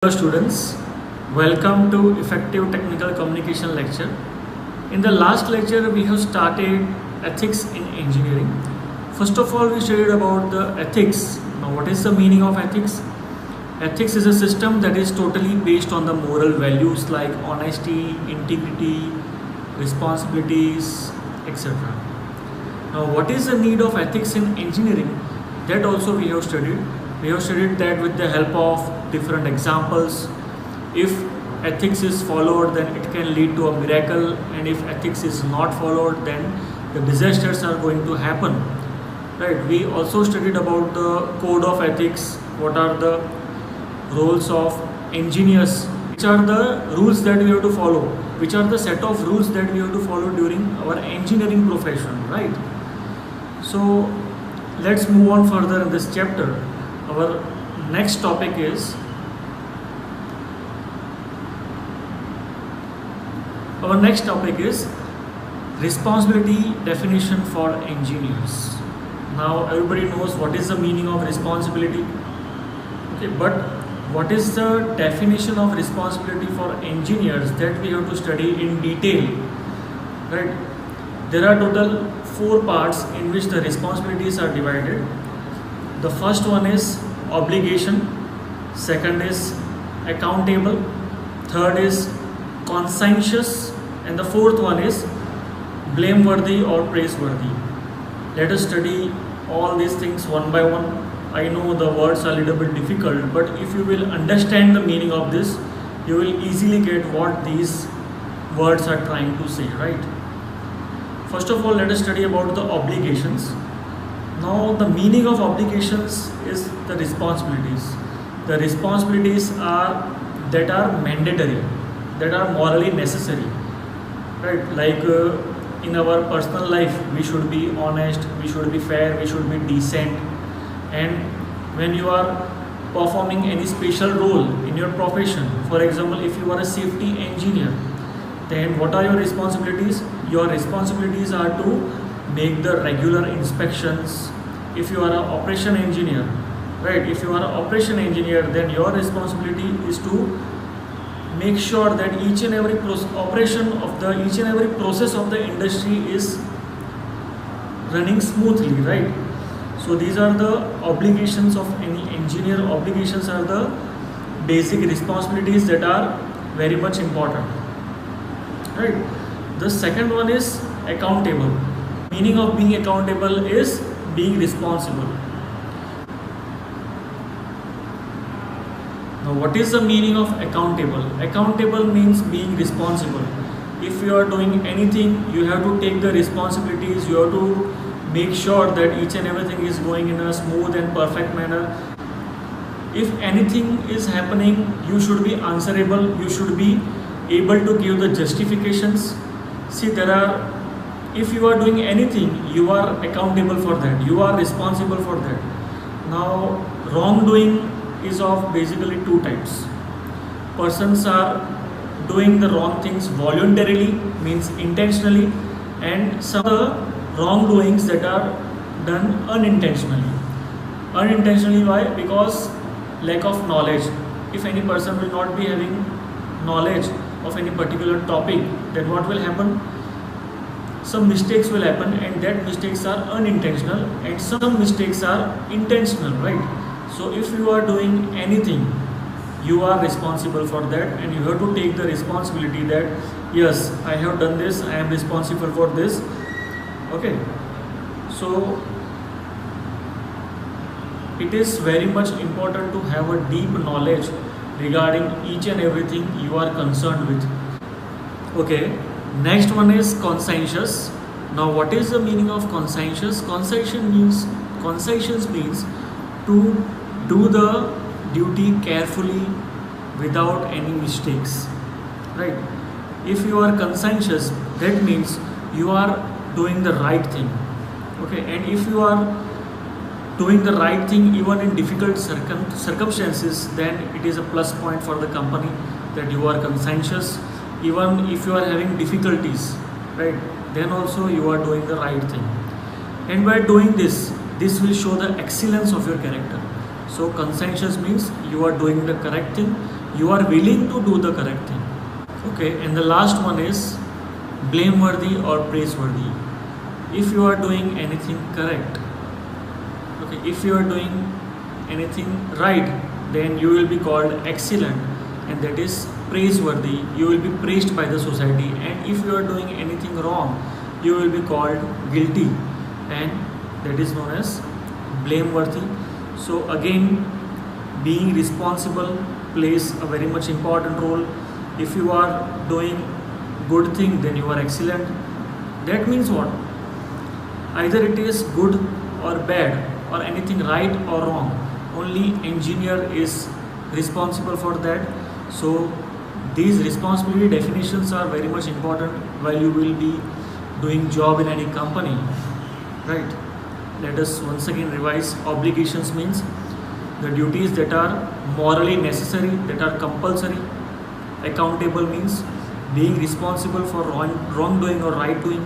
Hello students, welcome to Effective Technical Communication lecture. In the last lecture we have started ethics in engineering. First of all we studied about the ethics. Now what is the meaning of ethics? Ethics is a system that is totally based on the moral values like honesty, integrity, responsibilities, etc. Now what is the need of ethics in engineering? That also we have studied. We have studied that with the help of different examples. If ethics is followed, then it can lead to a miracle, and if ethics is not followed, then the disasters are going to happen. Right? We also studied about the code of ethics. What are the roles of engineers? Which are the rules that we have to follow? Which are the set of rules that we have to follow during our engineering profession? Right? So let's move on further in this chapter. Our next topic is responsibility definition for engineers. Now everybody knows what is the meaning of responsibility. Okay, but what is the definition of responsibility for engineers, that we have to study in detail. Right? There are total 4 parts in which the responsibilities are divided. The first one is obligation, second is accountable, third is conscientious, and the fourth one is blameworthy or praiseworthy. Let us study all these things one by one. I know the words are a little bit difficult, but if you will understand the meaning of this, you will easily get what these words are trying to say, right? First of all, let us study about the obligations. Now the meaning of obligations is the responsibilities. The responsibilities that are mandatory, that are morally necessary, right? Like in our personal life, we should be honest, we should be fair, we should be decent. And when you are performing any special role in your profession, for example, if you are a safety engineer, then what are your responsibilities? Your responsibilities are to make the regular inspections. If you are an operation engineer, right? If you are an operation engineer, then your responsibility is to make sure that each and every process of the industry is running smoothly, right? So these are the obligations of any engineer. Obligations are the basic responsibilities that are very much important, right? The second one is accountable. Meaning of being accountable is being responsible. Now what is the meaning of accountable? Accountable means being responsible. If you are doing anything, you have to take the responsibilities. You have to make sure that each and everything is going in a smooth and perfect manner. If anything is happening, you should be answerable. You should be able to give the justifications. See, if you are doing anything, you are accountable for that. You are responsible for that. Now, wrongdoing is of basically 2 types. Persons are doing the wrong things voluntarily, means intentionally, and some of the wrongdoings that are done unintentionally. Unintentionally, why? Because lack of knowledge. If any person will not be having knowledge of any particular topic, then what will happen? Some mistakes will happen, and that mistakes are unintentional, and some mistakes are intentional, right? So if you are doing anything, you are responsible for that, and you have to take the responsibility that yes, I have done this, I am responsible for this. Okay, so it is very much important to have a deep knowledge regarding each and everything you are concerned with. Okay, next one is conscientious. Now what is the meaning of conscientious? Conscientious means to do the duty carefully without any mistakes, right? If you are conscientious, that means you are doing the right thing. Okay, and if you are doing the right thing even in difficult circumstances, then it is a plus point for the company that you are conscientious. Even if you are having difficulties, right, then also you are doing the right thing. And by doing this will show the excellence of your character. So conscientious means you are doing the correct thing, you are willing to do the correct thing. Okay, and the last one is blameworthy or praiseworthy. If you are doing anything correct, okay, if you are doing anything right, then you will be called excellent, and that is praiseworthy. You will be praised by the society. And if you are doing anything wrong, you will be called guilty, and that is known as blameworthy. So again, being responsible plays a very much important role. If you are doing good thing, then you are excellent. That means what? Either it is good or bad, or anything right or wrong, only engineer is responsible for that. So these responsibility definitions are very much important while you will be doing job in any company, right? Let us once again revise. Obligations means the duties that are morally necessary, that are compulsory. Accountable means being responsible for wrongdoing or right doing.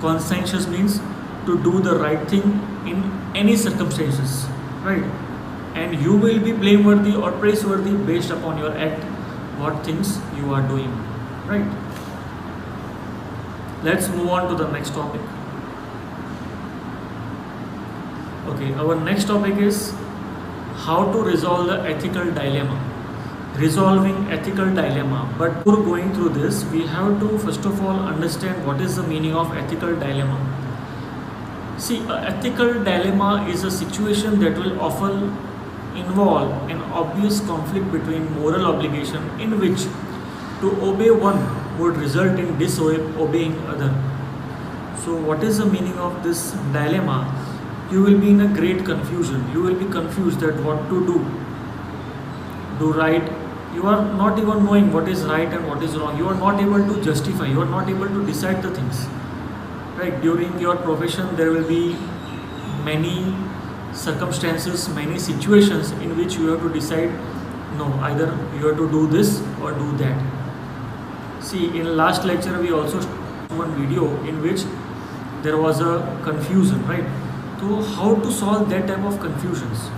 Conscientious means to do the right thing in any circumstances, right? And you will be blameworthy or praiseworthy based upon your act, what things you are doing, right? Let's move on to the next topic. Okay, our next topic is how to resolve the ethical dilemma. Resolving ethical dilemma. But before going through this, we have to first of all understand what is the meaning of ethical dilemma. See, an ethical dilemma is a situation that will often involve an obvious conflict between moral obligation in which to obey one would result in disobeying other. So what is the meaning of this dilemma? You will be in a great confusion. You will be confused that what to do. Do right. You are not even knowing what is right and what is wrong. You are not able to justify. You are not able to decide the things. Right? During your profession, there will be many circumstances, many situations in which you have to decide, no, either you have to do this or do that. See, in last lecture, we also showed one video in which there was a confusion, right? So how to solve that type of confusions?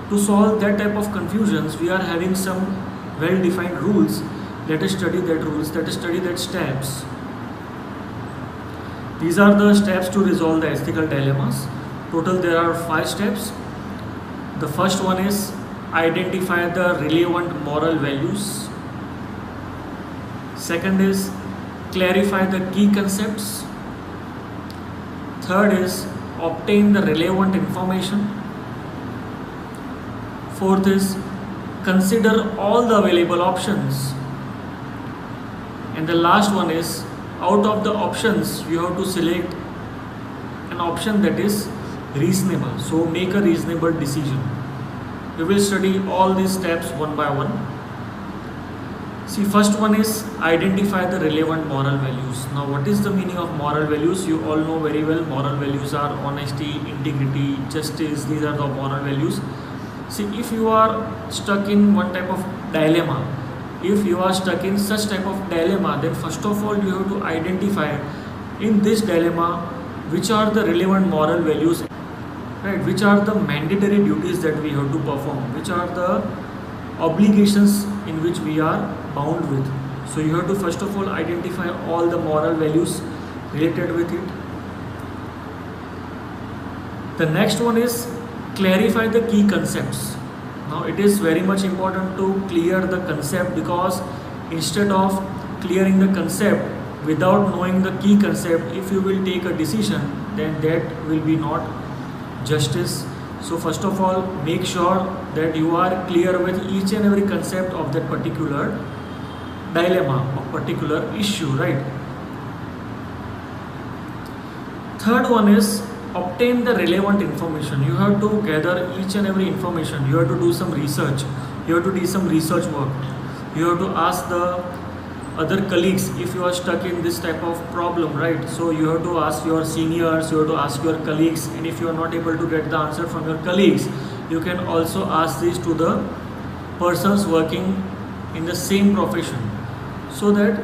To solve that type of confusions, we are having some well-defined rules. Let us study that rules, let us study that steps. These are the steps to resolve the ethical dilemmas. Total there are 5 steps. The first one is identify the relevant moral values. Second is clarify the key concepts. Third is obtain the relevant information. Fourth is consider all the available options. And the last one is, out of the options you have to select an option that is reasonable. So make a reasonable decision. We will study all these steps one by one. See, first one is identify the relevant moral values. Now what is the meaning of moral values? You all know very well moral values are honesty, integrity, justice. These are the moral values. See, if you are stuck in one type of dilemma, if you are stuck in such type of dilemma, then first of all you have to identify in this dilemma which are the relevant moral values, right? Which are the mandatory duties that we have to perform, which are the obligations in which we are bound with. So you have to first of all identify all the moral values related with it. The next one is clarify the key concepts. Now it is very much important to clear the concept, because instead of clearing the concept without knowing the key concept, if you will take a decision, then that will be not justice. So first of all, make sure that you are clear with each and every concept of that particular dilemma or particular issue, right? Third one is obtain the relevant information. You have to gather each and every information. You have to do some research. You have to do some research work. You have to ask the other colleagues if you are stuck in this type of problem, right? So you have to ask your seniors, you have to ask your colleagues, and if you are not able to get the answer from your colleagues, you can also ask this to the persons working in the same profession. So that,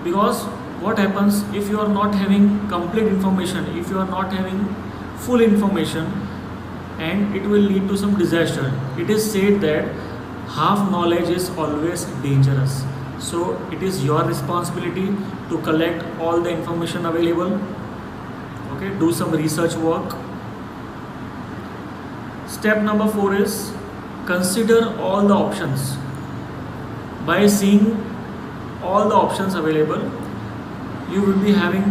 because what happens if you are not having complete information, if you are not having full information, and it will lead to some disaster. It is said that half knowledge is always dangerous. So it is your responsibility to collect all the information available. Okay, do some research work. Step number 4 is consider all the options. By seeing all the options available, you will be having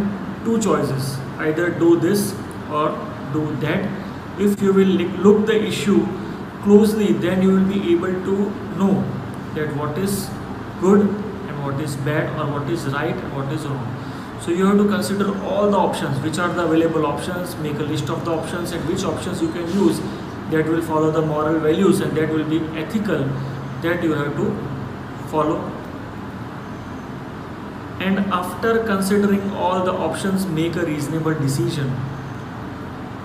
two choices, either do this or do that. If you will look the issue closely, then you will be able to know that what is good and what is bad, or what is right and what is wrong. So you have to consider all the options, which are the available options, make a list of the options and which options you can use that will follow the moral values and that will be ethical, that you have to follow. And after considering all the options, make a reasonable decision.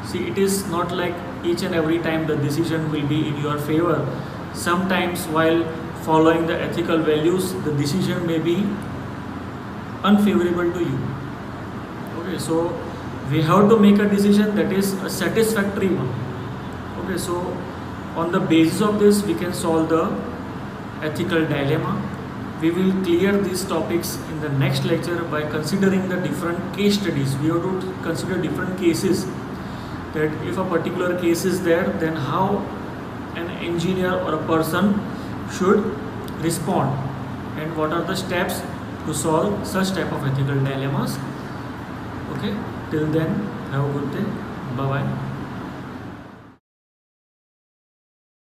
See, it is not like each and every time the decision will be in your favor. Sometimes while following the ethical values, the decision may be unfavorable to you. Okay, so we have to make a decision that is a satisfactory one. Okay, so on the basis of this, we can solve the ethical dilemma. We will clear these topics in the next lecture by considering the different case studies. We have to consider different cases, that if a particular case is there, then how an engineer or a person should respond, and what are the steps to solve such type of ethical dilemmas. Okay, till then, have a good day. Bye bye.